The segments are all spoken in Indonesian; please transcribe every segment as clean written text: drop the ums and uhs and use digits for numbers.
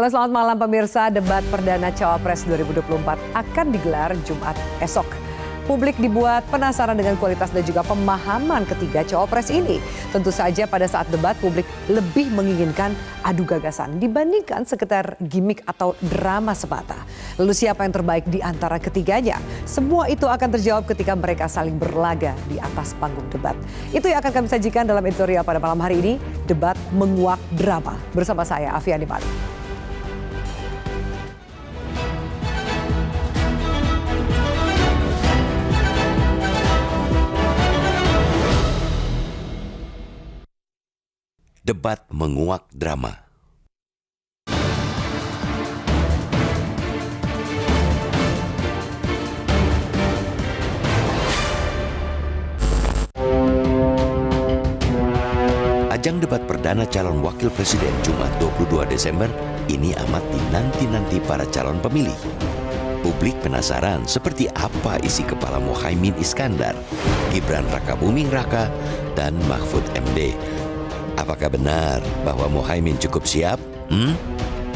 Halo, selamat malam pemirsa. Debat perdana Cawapres 2024 akan digelar Jumat esok. Publik dibuat penasaran dengan kualitas dan juga pemahaman ketiga Cawapres ini. Tentu saja pada saat debat publik lebih menginginkan adu gagasan dibandingkan sekedar gimmick atau drama semata. Lalu siapa yang terbaik di antara ketiganya? Semua itu akan terjawab ketika mereka saling berlaga di atas panggung debat. Itu yang akan kami sajikan dalam editorial pada malam hari ini, Debat Menguak Drama. Bersama saya, Afiani Malik. Debat menguak drama. Ajang debat perdana calon wakil presiden Jumat 22 Desember ini amat dinanti-nanti para calon pemilih. Publik penasaran seperti apa isi kepala Muhaimin Iskandar, Gibran Rakabuming Raka, dan Mahfud MD. Apakah benar bahwa Muhaimin cukup siap?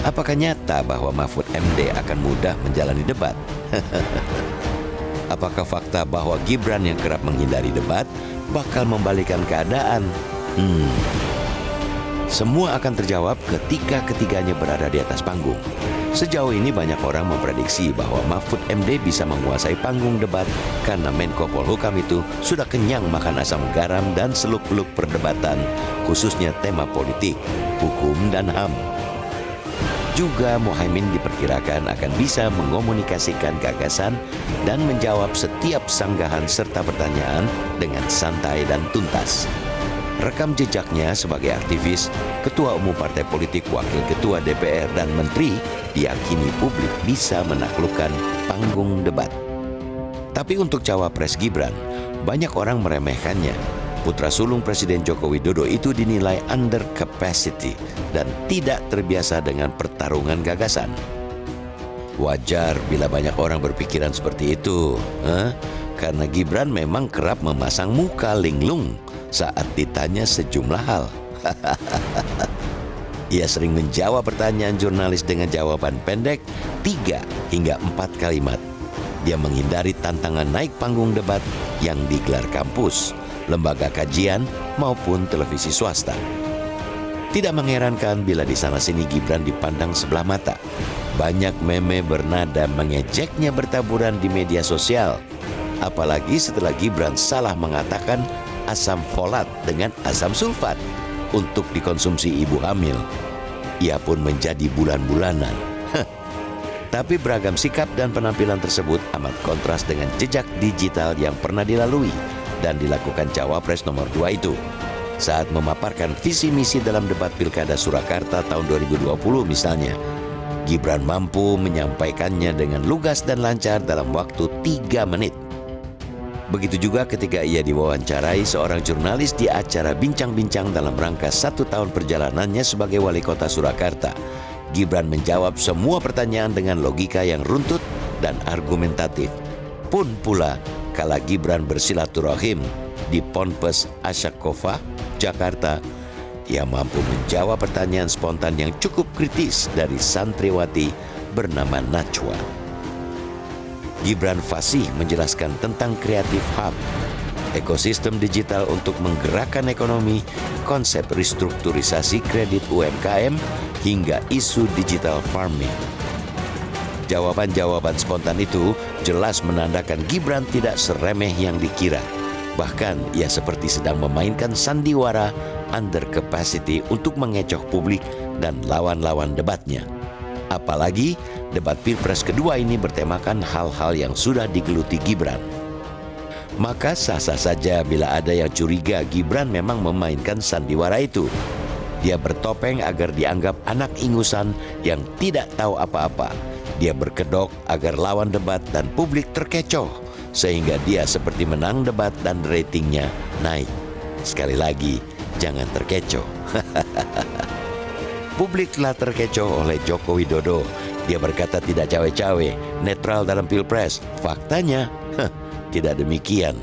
Apakah nyata bahwa Mahfud MD akan mudah menjalani debat? Apakah fakta bahwa Gibran yang kerap menghindari debat bakal membalikkan keadaan? Semua akan terjawab ketika ketiganya berada di atas panggung. Sejauh ini banyak orang memprediksi bahwa Mahfud MD bisa menguasai panggung debat karena Menko Polhukam itu sudah kenyang makan asam garam dan seluk-beluk perdebatan, khususnya tema politik, hukum, dan HAM. Juga Muhaimin diperkirakan akan bisa mengomunikasikan gagasan dan menjawab setiap sanggahan serta pertanyaan dengan santai dan tuntas. Rekam jejaknya sebagai aktivis, ketua umum partai politik, wakil ketua DPR, dan menteri diyakini publik bisa menaklukkan panggung debat. Tapi untuk Cawapres Gibran, banyak orang meremehkannya. Putra sulung Presiden Joko Widodo itu dinilai under capacity dan tidak terbiasa dengan pertarungan gagasan. Wajar bila banyak orang berpikiran seperti itu, karena Gibran memang kerap memasang muka linglung saat ditanya sejumlah hal. Ia sering menjawab pertanyaan jurnalis dengan jawaban pendek 3 hingga 4 kalimat. Dia menghindari tantangan naik panggung debat yang digelar kampus, lembaga kajian, maupun televisi swasta. Tidak mengherankan bila di sana-sini Gibran dipandang sebelah mata. Banyak meme bernada mengejeknya bertaburan di media sosial. Apalagi setelah Gibran salah mengatakan asam folat dengan asam sulfat untuk dikonsumsi ibu hamil. Ia pun menjadi bulan-bulanan. Tapi beragam sikap dan penampilan tersebut amat kontras dengan jejak digital yang pernah dilalui dan dilakukan Cawapres nomor 2 itu. Saat memaparkan visi misi dalam debat Pilkada Surakarta tahun 2020 misalnya, Gibran mampu menyampaikannya dengan lugas dan lancar dalam waktu 3 menit. Begitu juga ketika ia diwawancarai seorang jurnalis di acara bincang-bincang dalam rangka 1 tahun perjalanannya sebagai wali kota Surakarta. Gibran menjawab semua pertanyaan dengan logika yang runtut dan argumentatif. Pun pula kala Gibran bersilaturahim di Ponpes Asyakofa, Jakarta, ia mampu menjawab pertanyaan spontan yang cukup kritis dari santriwati bernama Najwa. Gibran fasih menjelaskan tentang Creative Hub, ekosistem digital untuk menggerakkan ekonomi, konsep restrukturisasi kredit UMKM, hingga isu digital farming. Jawaban-jawaban spontan itu jelas menandakan Gibran tidak seremeh yang dikira. Bahkan ia seperti sedang memainkan sandiwara under capacity untuk mengecoh publik dan lawan-lawan debatnya. Apalagi debat Pilpres kedua ini bertemakan hal-hal yang sudah digeluti Gibran. Maka sah-sah saja bila ada yang curiga Gibran memang memainkan sandiwara itu. Dia bertopeng agar dianggap anak ingusan yang tidak tahu apa-apa. Dia berkedok agar lawan debat dan publik terkecoh, sehingga dia seperti menang debat dan ratingnya naik. Sekali lagi, jangan terkecoh. Publik telah terkecoh oleh Joko Widodo. Dia berkata tidak cawe-cawe, netral dalam Pilpres. Faktanya, tidak demikian.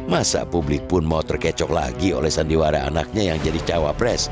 Masa publik pun mau terkecoh lagi oleh sandiwara anaknya yang jadi cawapres?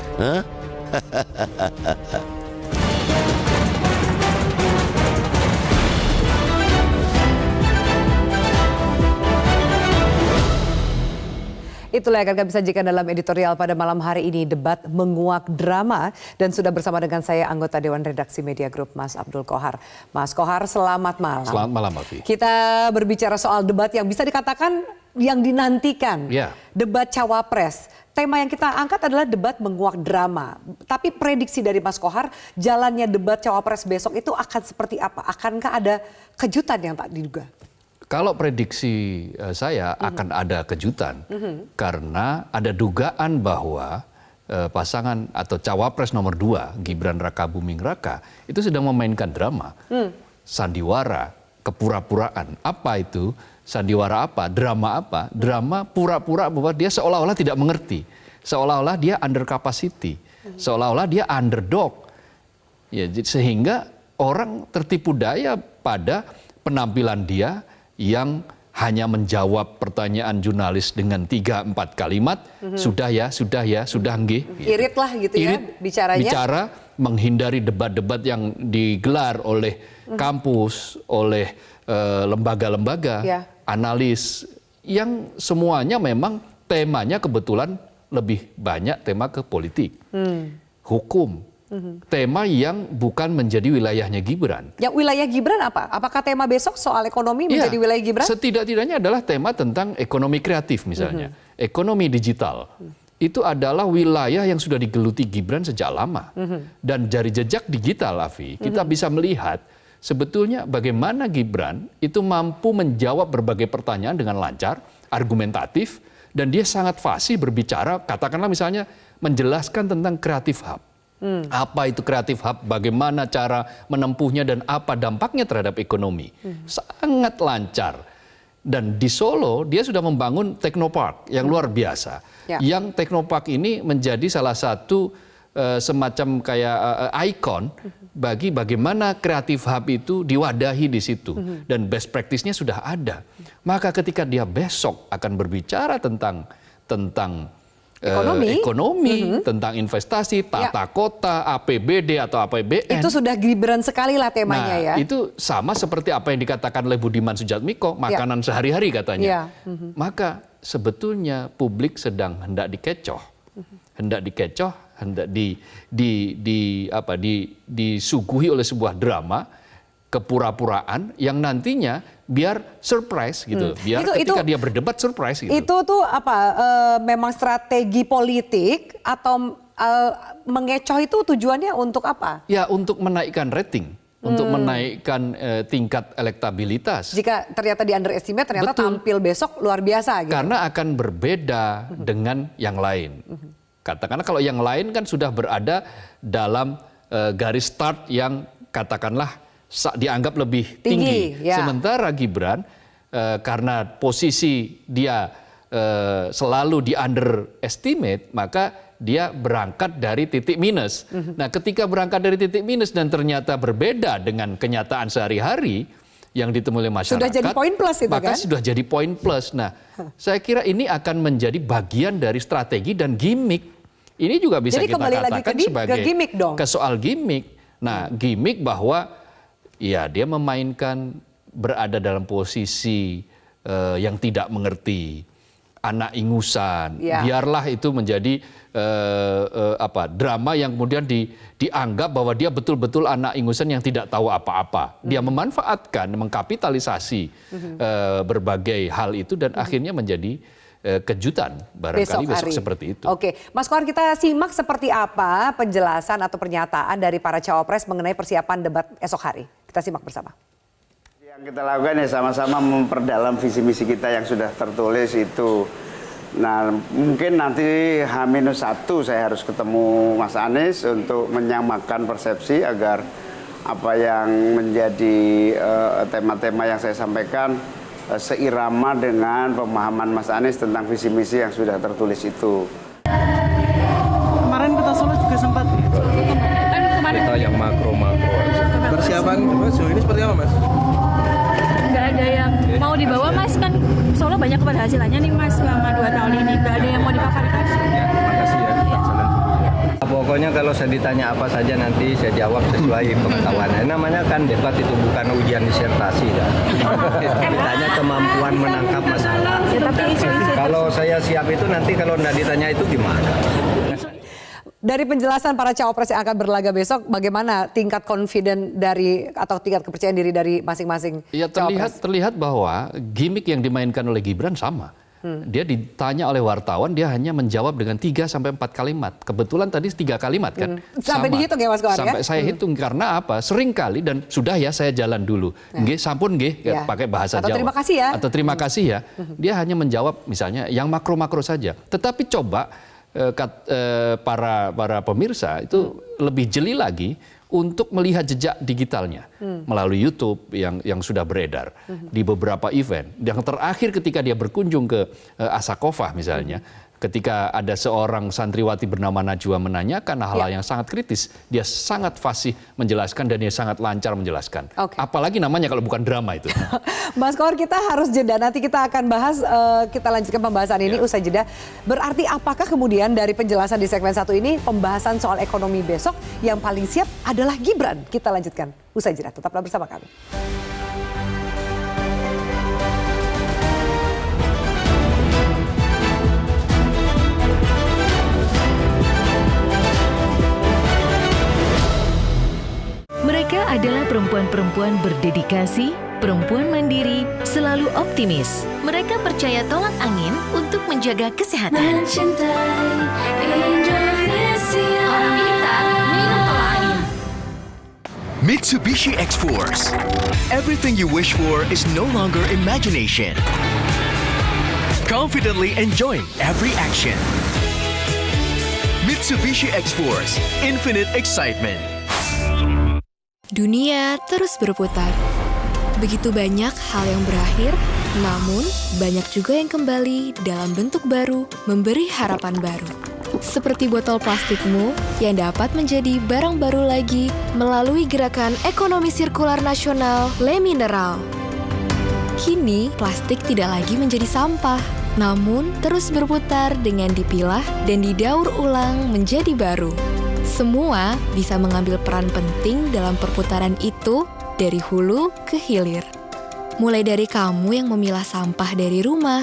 Itulah yang akan kami sajikan dalam editorial pada malam hari ini, debat menguak drama. Dan sudah bersama dengan saya anggota Dewan Redaksi Media Group, Mas Abdul Qohar. Mas Qohar, selamat malam. Selamat malam, Afi. Kita berbicara soal debat yang bisa dikatakan yang dinantikan. Ya. Debat Cawapres. Tema yang kita angkat adalah debat menguak drama. Tapi prediksi dari Mas Qohar, jalannya debat Cawapres besok itu akan seperti apa? Akankah ada kejutan yang tak diduga? Kalau prediksi saya akan ada kejutan karena ada dugaan bahwa pasangan atau Cawapres nomor 2 Gibran Rakabuming Raka itu sedang memainkan drama, sandiwara, kepura-puraan. Apa itu? Sandiwara apa? Drama apa? Drama pura-pura bahwa dia seolah-olah tidak mengerti, seolah-olah dia under capacity, seolah-olah dia underdog. Ya, sehingga orang tertipu daya pada penampilan dia yang hanya menjawab pertanyaan jurnalis dengan 3-4 kalimat, sudah ya, sudah nggih. Irit lah gitu ya bicaranya. Bicara menghindari debat-debat yang digelar oleh kampus, oleh lembaga-lembaga, analis, yang semuanya memang temanya kebetulan lebih banyak tema ke politik, hukum. Tema yang bukan menjadi wilayahnya Gibran. Yang wilayah Gibran apa? Apakah tema besok soal ekonomi menjadi wilayah Gibran? Setidak-tidaknya adalah tema tentang ekonomi kreatif misalnya. Ekonomi digital. Itu adalah wilayah yang sudah digeluti Gibran sejak lama. Dan dari jejak digital, Afi, kita bisa melihat sebetulnya bagaimana Gibran itu mampu menjawab berbagai pertanyaan dengan lancar, argumentatif, dan dia sangat fasih berbicara, katakanlah misalnya menjelaskan tentang Creative Hub. Apa itu Creative Hub, bagaimana cara menempuhnya, dan apa dampaknya terhadap ekonomi. Sangat lancar. Dan di Solo dia sudah membangun Teknopark yang luar biasa. Yang Teknopark ini menjadi salah satu semacam kayak ikon bagi bagaimana Creative Hub itu diwadahi di situ. Dan best practice-nya sudah ada. Maka ketika dia besok akan berbicara tentang ekonomi, tentang investasi, tata kota, APBD atau APBN. Itu sudah Gibran sekali lah temanya ya. Itu sama seperti apa yang dikatakan oleh Budiman Sujatmiko, makanan sehari-hari katanya. Maka sebetulnya publik sedang hendak dikecoh, hendak disuguhi oleh sebuah drama kepura-puraan yang nantinya biar surprise gitu, biar ketika dia berdebat surprise gitu. Itu tuh apa? Memang strategi politik atau mengecoh itu tujuannya untuk apa? Ya, untuk menaikkan rating, untuk menaikkan tingkat elektabilitas. Jika ternyata di underestimate, ternyata tampil besok luar biasa gitu. Karena akan berbeda dengan yang lain. Katakanlah kalau yang lain kan sudah berada dalam garis start yang katakanlah dianggap lebih tinggi. Sementara Gibran karena posisi dia selalu di underestimate, maka dia berangkat dari titik minus. Nah, ketika berangkat dari titik minus dan ternyata berbeda dengan kenyataan sehari-hari yang ditemui oleh masyarakat, sudah jadi poin plus itu maka kan? sudah jadi poin plus. Nah, saya kira ini akan menjadi bagian dari strategi dan gimmick. Ini juga bisa jadi kita katakan sebagai gimmick dong. Ke soal gimmick. Nah, gimmick bahwa ya dia memainkan berada dalam posisi yang tidak mengerti, anak ingusan. Biarlah itu menjadi drama yang kemudian dianggap bahwa dia betul-betul anak ingusan yang tidak tahu apa-apa. Dia memanfaatkan, mengkapitalisasi berbagai hal itu dan akhirnya menjadi kejutan barangkali besok seperti itu. Oke, Mas Qohar, kita simak seperti apa penjelasan atau pernyataan dari para cawapres mengenai persiapan debat esok hari. Kita simak bersama. Yang kita lakukan ya sama-sama memperdalam visi misi kita yang sudah tertulis itu. Nah, mungkin nanti H-1 saya harus ketemu Mas Anies untuk menyamakan persepsi agar apa yang menjadi tema-tema yang saya sampaikan seirama dengan pemahaman Mas Anies tentang visi misi yang sudah tertulis itu. Kemarin Kota Solo juga sempat kita yang makro-makro aja. persiapan sejauh ini seperti apa, Mas? Nggak ada yang mau dibawa, Mas, kan Solo banyak keberhasilannya nih, Mas, selama 2 tahun ini. Nggak ada yang mau dipaparkan. Ya, terima kasih ya, kita jalan dulu ya. pokoknya kalau saya ditanya apa saja nanti saya jawab sesuai pengetahuannya. Namanya kan debat itu bukan ujian disertasi ya. Ditanya kemampuan menangkap masalah. Kalau saya siap itu nanti kalau tidak ditanya itu gimana? Dari penjelasan para cawapres yang akan berlaga besok, bagaimana tingkat confident dari atau tingkat kepercayaan diri dari masing-masing Ya cawapres? terlihat bahwa gimmick yang dimainkan oleh Gibran sama. Dia ditanya oleh wartawan, dia hanya menjawab dengan 3 sampai 4 kalimat. Kebetulan tadi 3 kalimat kan. Sampai dihitung ya Mas Kohar ya? Sampai saya hitung karena apa? Sering kali dan sudah ya saya jalan dulu. Nggih, sampun nggih, Ya. pakai bahasa Atau Jawa. terima kasih ya. Atau terima kasih ya. Dia hanya menjawab misalnya yang makro-makro saja. Tetapi coba para pemirsa itu lebih jeli lagi untuk melihat jejak digitalnya melalui YouTube yang sudah beredar di beberapa event. Yang terakhir ketika dia berkunjung ke Asakofah misalnya, ketika ada seorang santriwati bernama Najwa menanyakan hal-hal yang sangat kritis, dia sangat fasih menjelaskan dan dia sangat lancar menjelaskan. Oke. Apalagi namanya kalau bukan drama itu. Mas Kohar, kita harus jeda. Nanti kita akan bahas, kita lanjutkan pembahasan ini usai jeda. Berarti apakah kemudian dari penjelasan di segmen 1 ini, pembahasan soal ekonomi besok yang paling siap adalah Gibran? Kita lanjutkan usai jeda. Tetaplah bersama kami. Mereka adalah perempuan-perempuan berdedikasi, perempuan mandiri, selalu optimis. Mereka percaya tolak angin untuk menjaga kesehatan. Mencintai Indonesia. Orang pintar minum tolak angin. Mitsubishi X-Force. Everything you wish for is no longer imagination. Confidently enjoying every action. Mitsubishi X-Force. Infinite excitement. Dunia terus berputar. Begitu banyak hal yang berakhir, namun banyak juga yang kembali dalam bentuk baru, memberi harapan baru. Seperti botol plastikmu yang dapat menjadi barang baru lagi melalui gerakan ekonomi sirkular nasional Le Mineral. Kini, plastik tidak lagi menjadi sampah, namun terus berputar dengan dipilah dan didaur ulang menjadi baru. Semua bisa mengambil peran penting dalam perputaran itu dari hulu ke hilir. Mulai dari kamu yang memilah sampah dari rumah,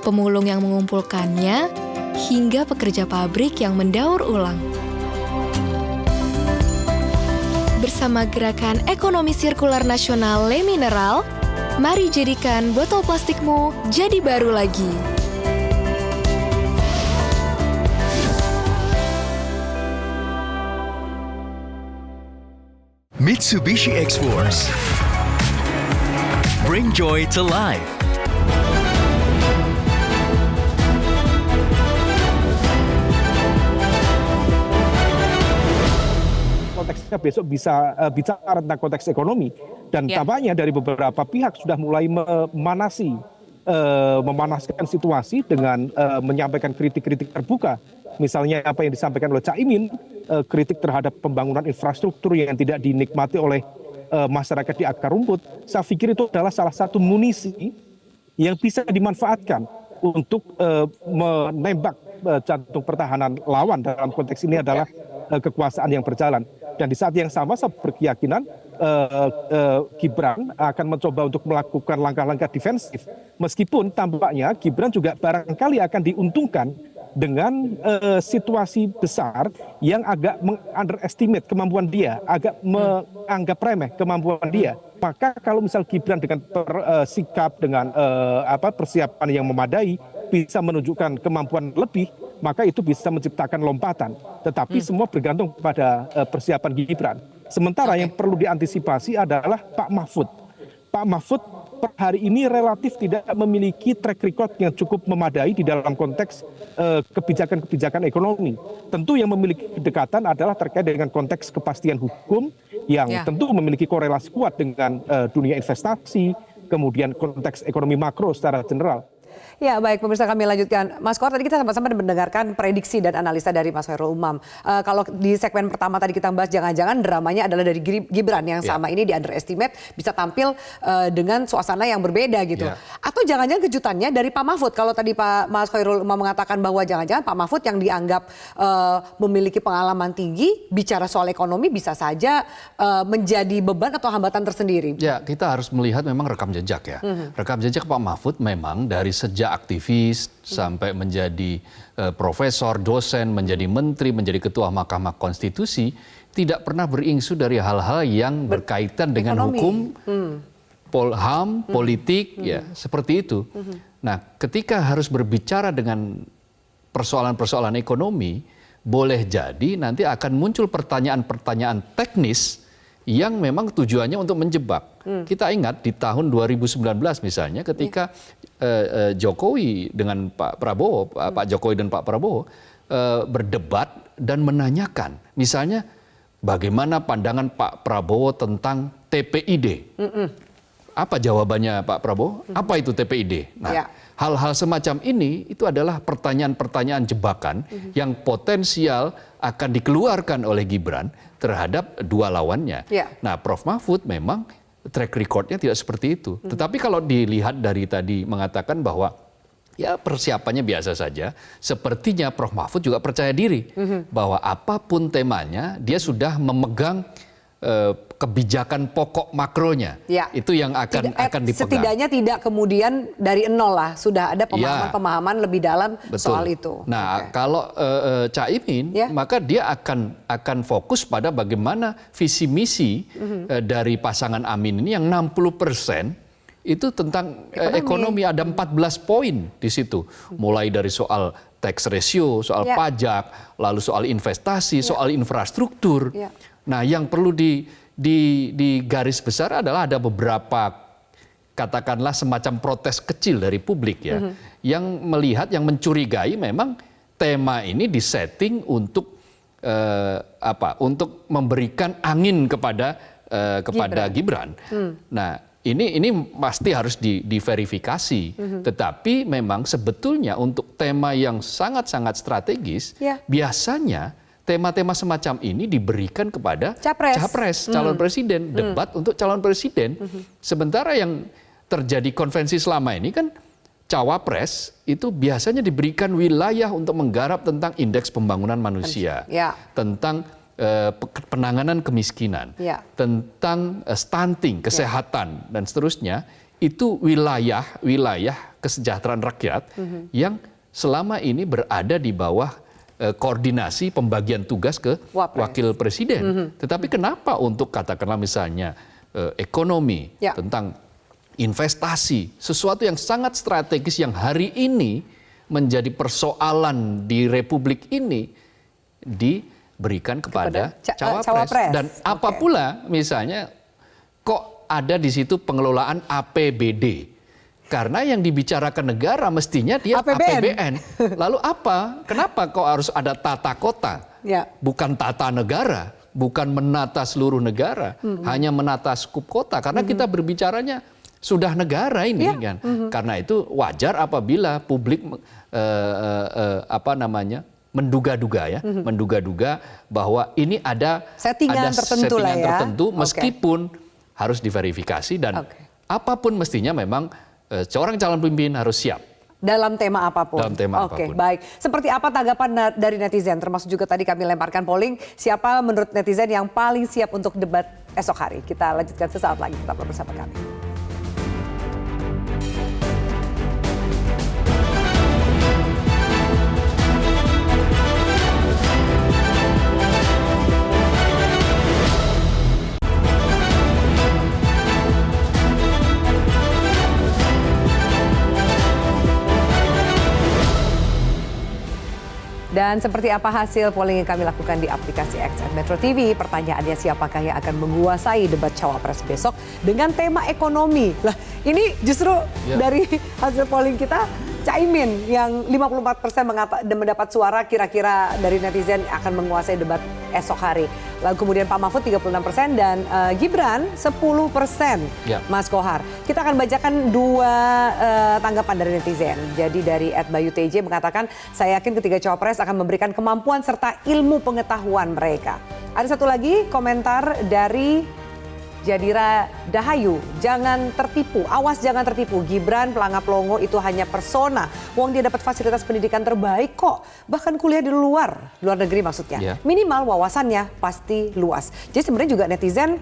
pemulung yang mengumpulkannya, hingga pekerja pabrik yang mendaur ulang. Bersama gerakan ekonomi sirkular nasional Le Mineral, mari jadikan botol plastikmu jadi baru lagi. Mitsubishi X-Force. Bring joy to life. Konteksnya besok bisa bicara tentang konteks ekonomi dan tampaknya dari beberapa pihak sudah mulai memanaskan situasi dengan menyampaikan kritik-kritik terbuka. Misalnya apa yang disampaikan oleh Caimin, kritik terhadap pembangunan infrastruktur yang tidak dinikmati oleh masyarakat di akar rumput. Saya pikir itu adalah salah satu munisi yang bisa dimanfaatkan untuk menembak jantung pertahanan lawan. Dalam konteks ini adalah kekuasaan yang berjalan. Dan di saat yang sama saya berkeyakinan Gibran akan mencoba untuk melakukan langkah-langkah defensif. Meskipun tampaknya Gibran juga barangkali akan diuntungkan dengan situasi besar yang agak underestimate kemampuan dia, agak menganggap remeh kemampuan dia. Maka kalau misal Gibran dengan sikap, dengan persiapan yang memadai, bisa menunjukkan kemampuan lebih, maka itu bisa menciptakan lompatan. Tetapi semua bergantung pada persiapan Gibran. Sementara yang perlu diantisipasi adalah Pak Mahfud. Pak Mahfud per hari ini relatif tidak memiliki track record yang cukup memadai di dalam konteks kebijakan-kebijakan ekonomi. Tentu yang memiliki kedekatan adalah terkait dengan konteks kepastian hukum yang tentu memiliki korelasi kuat dengan dunia investasi, kemudian konteks ekonomi makro secara general. Ya baik pemirsa, kami lanjutkan. Mas Kohar, tadi kita sama-sama mendengarkan prediksi dan analisa dari Mas Khairul Umam. Kalau di segmen pertama tadi kita bahas jangan-jangan dramanya adalah dari Gibran yang sama ini di underestimate bisa tampil dengan suasana yang berbeda gitu. Atau jangan-jangan kejutannya dari Pak Mahfud. Kalau tadi Pak Mas Khairul Umam mengatakan bahwa jangan-jangan Pak Mahfud yang dianggap memiliki pengalaman tinggi bicara soal ekonomi bisa saja menjadi beban atau hambatan tersendiri. Ya, kita harus melihat memang rekam jejak ya. Rekam jejak Pak Mahfud memang dari sejak aktivis sampai menjadi profesor, dosen, menjadi menteri, menjadi ketua Mahkamah Konstitusi, tidak pernah beringsu dari hal-hal yang berkaitan dengan hukum, HAM, politik, ya seperti itu. Nah, ketika harus berbicara dengan persoalan-persoalan ekonomi, boleh jadi nanti akan muncul pertanyaan-pertanyaan teknis yang memang tujuannya untuk menjebak. Kita ingat di tahun 2019 misalnya ketika Jokowi dengan Pak Prabowo, Pak Jokowi dan Pak Prabowo berdebat dan menanyakan, misalnya bagaimana pandangan Pak Prabowo tentang TPID. Apa jawabannya Pak Prabowo? Apa itu TPID? Nah, hal-hal semacam ini itu adalah pertanyaan-pertanyaan jebakan yang potensial akan dikeluarkan oleh Gibran terhadap dua lawannya. Nah, Prof Mahfud memang track recordnya tidak seperti itu. Tetapi kalau dilihat dari tadi mengatakan bahwa ya persiapannya biasa saja, sepertinya Prof Mahfud juga percaya diri bahwa apapun temanya dia sudah memegang kebijakan pokok makronya. Itu yang akan dipegang. Setidaknya tidak kemudian dari nol lah, sudah ada pemahaman lebih dalam soal itu. Nah, kalau Caimin, maka dia akan fokus pada bagaimana visi misi dari pasangan Amin ini yang 60% itu tentang ekonomi. Ada 14 poin di situ. Mulai dari soal tax ratio, soal pajak, lalu soal investasi, soal infrastruktur. Nah, yang perlu di garis besar adalah ada beberapa katakanlah semacam protes kecil dari publik ya, yang melihat, yang mencurigai memang tema ini disetting untuk untuk memberikan angin kepada Gibran. Nah, ini pasti harus diverifikasi. Tetapi memang sebetulnya untuk tema yang sangat-sangat strategis, biasanya tema-tema semacam ini diberikan kepada capres, calon presiden, debat untuk calon presiden. Sementara yang terjadi konvensi selama ini kan cawapres itu biasanya diberikan wilayah untuk menggarap tentang indeks pembangunan manusia, tentang penanganan kemiskinan, tentang stunting, kesehatan, dan seterusnya. Itu wilayah kesejahteraan rakyat yang selama ini berada di bawah koordinasi pembagian tugas ke wakil presiden. Tetapi kenapa untuk katakanlah misalnya ekonomi, tentang investasi, sesuatu yang sangat strategis yang hari ini menjadi persoalan di Republik ini diberikan kepada cawapres. Dan apa pula misalnya kok ada di situ pengelolaan APBD? Karena yang dibicarakan negara mestinya dia APBN. Lalu apa? Kenapa kok harus ada tata kota? Bukan tata negara, bukan menata seluruh negara, hanya menata skup kota. Karena kita berbicaranya sudah negara ini kan. Karena itu wajar apabila publik menduga-duga ya, menduga-duga bahwa ini ada settingan tertentu meskipun harus diverifikasi dan apapun mestinya memang seorang calon pemimpin harus siap. Dalam tema apapun. Apapun. Baik. Seperti apa tanggapan dari netizen? Termasuk juga tadi kami lemparkan polling. Siapa menurut netizen yang paling siap untuk debat esok hari? Kita lanjutkan sesaat lagi. Tetaplah bersama kami. Dan seperti apa hasil polling yang kami lakukan di aplikasi X Metro TV? Pertanyaannya, siapakah yang akan menguasai debat cawapres besok dengan tema ekonomi? Lah, ini justru dari hasil polling kita Caimin yang 54% mendapat suara kira-kira dari netizen akan menguasai debat esok hari. Lalu kemudian Pak Mahfud 36% dan Gibran 10%. Ya. Mas Kohar, kita akan bacakan dua tanggapan dari netizen. Jadi dari @bayutj mengatakan, saya yakin ketiga cawapres akan memberikan kemampuan serta ilmu pengetahuan mereka. Ada satu lagi komentar dari Jadira Dahayu, jangan tertipu, awas jangan tertipu. Gibran pelangap longo itu hanya persona. Wong dia dapat fasilitas pendidikan terbaik kok. Bahkan kuliah di luar negeri maksudnya. Yeah. Minimal wawasannya pasti luas. Jadi sebenarnya juga netizen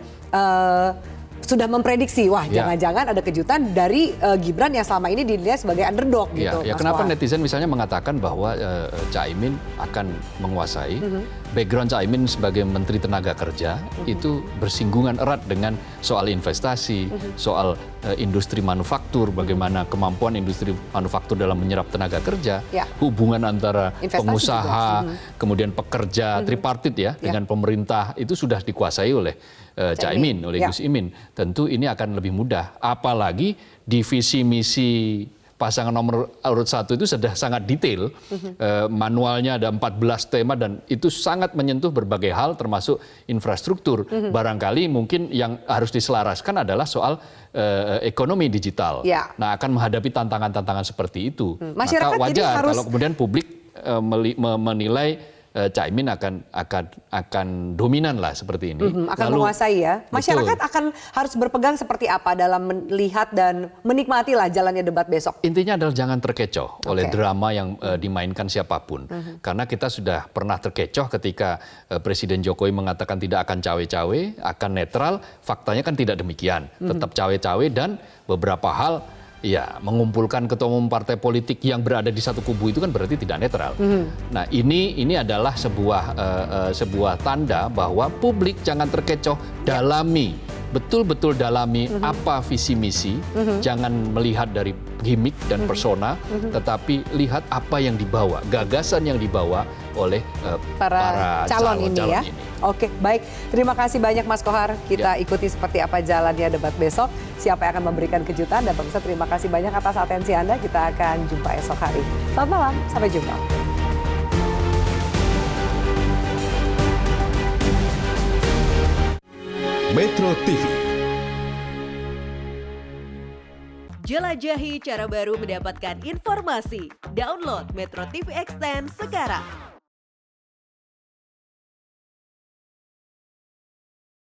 sudah memprediksi, wah jangan-jangan ada kejutan dari Gibran yang selama ini dinilai sebagai underdog gitu. Ya, Mas kenapa Kohar? netizen misalnya mengatakan bahwa Caimin akan menguasai, background Caimin sebagai Menteri Tenaga Kerja itu bersinggungan erat dengan soal investasi, soal industri manufaktur, bagaimana kemampuan industri manufaktur dalam menyerap tenaga kerja, hubungan antara Investasi pengusaha, kemudian pekerja, tripartit ya, dengan pemerintah itu sudah dikuasai oleh Caimin, oleh Gus Imin. Tentu ini akan lebih mudah, apalagi di visi misi pasangan nomor urut 1 itu sudah sangat detail. Manualnya ada 14 tema dan itu sangat menyentuh berbagai hal termasuk infrastruktur. Barangkali mungkin yang harus diselaraskan adalah soal ekonomi digital. Nah, akan menghadapi tantangan-tantangan seperti itu. Masyarakat maka wajar harus... kalau kemudian publik menilai Caimin akan dominan lah seperti ini. Akan menguasai ya. Masyarakat akan harus berpegang seperti apa dalam melihat dan menikmati lah jalannya debat besok. Intinya adalah jangan terkecoh oleh drama yang dimainkan siapapun. Karena kita sudah pernah terkecoh ketika Presiden Jokowi mengatakan tidak akan cawe-cawe, akan netral. Faktanya kan tidak demikian. Tetap cawe-cawe dan beberapa hal ya mengumpulkan ketua umum partai politik yang berada di satu kubu itu kan berarti tidak netral. Nah ini adalah sebuah tanda bahwa publik jangan terkecoh, dalami, betul-betul dalami apa visi misi, jangan melihat dari gimmick dan persona, tetapi lihat apa yang dibawa, gagasan yang dibawa oleh para calon ini ya. Oke, baik. Terima kasih banyak Mas Kohar. Kita ikuti seperti apa jalannya debat besok. Siapa yang akan memberikan kejutan dan pemirsa terima kasih banyak atas atensi Anda. Kita akan jumpa esok hari. Selamat malam, sampai jumpa. Metro TV. Jelajahi cara baru mendapatkan informasi. Download Metro TV Extend sekarang.